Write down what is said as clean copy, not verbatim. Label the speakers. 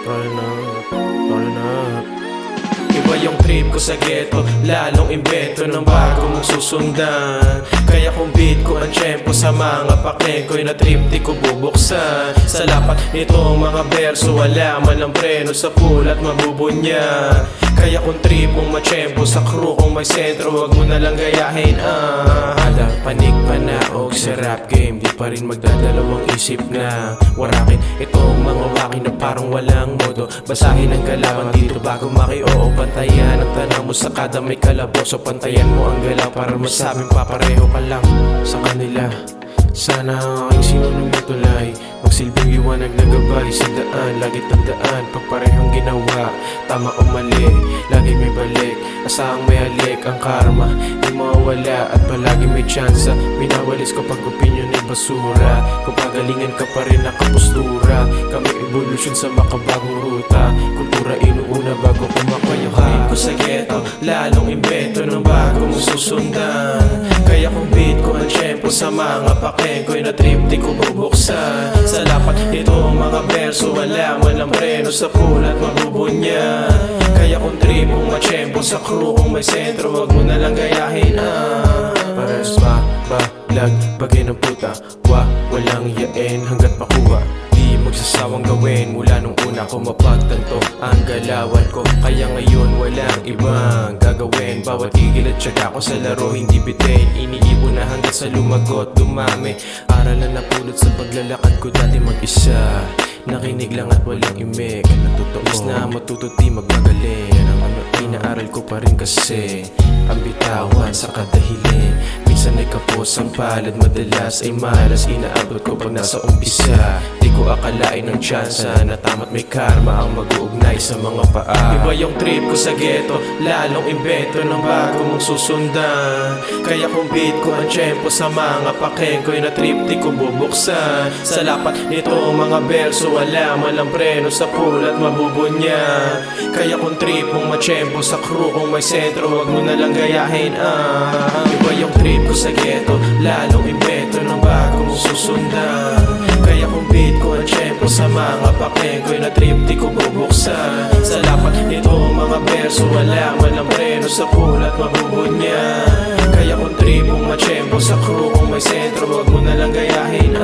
Speaker 1: Rolling up. Iba yung trip ko sa ghetto, lalong imbento ng bago mong susundan. Kaya kung beat ko ang tiyempo sa mga pakeng ko'y na trip di ko bubuksan. Sa lapat nitong mga berso, wala man ang preno sa pool at mabubunya. Kaya kung trip mong matiyempo sa crew, kung may sentro, wag mo nalang gayahin. Hada, panig, panaog sa rap game, di pa rin magdadalawang isip na warakin itong mga wakin na parang walang modo. Basahin ang galawan dito bago maki-oo. Pantayan ang tanang mo sa kada may kalaboso. Pantayan mo ang galaw para masabing papareho ka lang sa kanila. Sana ang aking sinunong matulay, magsilbing liwanag na gabay sa daan. Lagi tandaan, pag parehong ginawa, tama o mali, lagi may balik. Asahang may halik ang karma, di mawawala at palagi may tsansa. Minawalis ko pag opinion ay basura, kung pagalingan ka pa rin nakapostura. Kami evolution sa makabagong ruta, kultura inuuna bago kumakayuhan. Ko sa ghetto, lalong imbento ng bago mong susundan. Kaya kung beat ko ang tiyempo sa mga pakeng ko'y na trip di ko bubuksan. Sa lapat nitong mga berso, wala man ang preno sa pool at mabubunya. Kaya kung trip mong matiyempo sa crew, kung may sentro, wag mo nalang gayahin. Pares ba, balag, bagay ng puta, walang yain hanggat makuha. Di magsasawang gawin mula nung una ko mapagtanto ang galawan ko. Kaya ngayon walang ibang gagawin. Bawat tigil at tiyaga ko sa laro hindi bitin. Iniibon na hanggang sa lumagot, dumami. Aral na napulot sa paglalakad ko dati mag-isa. Nakinig lang at walang imik. Natutuos na matuto di magmagaling. Yan ang inaaral ko pa rin kasi ang bitawan sa kadahilin. Minsan ay kapos ang palad, madalas ay malas. Inaabot ko pag nasa umpisa. Di ko akalain ng tsansa na tama't may karma ang mag-uugnay sa mga paa. Iba yung trip ko sa ghetto, lalong imbento ng bago mong susundan. Kaya kung beat ko ang tiyempo sa mga pakeng ko'y na trip di ko bubuksan. Sa lapat nitong mga berso, wala man ang preno sa pool at mabubunya. Kaya kung trip mong matiyempo sa crew, kung may sentro, wag mo nalang gayahin. Iba yung trip ko sa ghetto, lalong imbento ng bago mong susundan. Kaya kung beat ko ang tiyempo sa mga pakeng ko'y na trip di ko bubuksan. Sa lapat nitong mga berso, wala man ang preno sa pool at mabubunya. Kaya kung trip mong matiyempo sa crew, kung may sentro, wag mo nalang gayahin.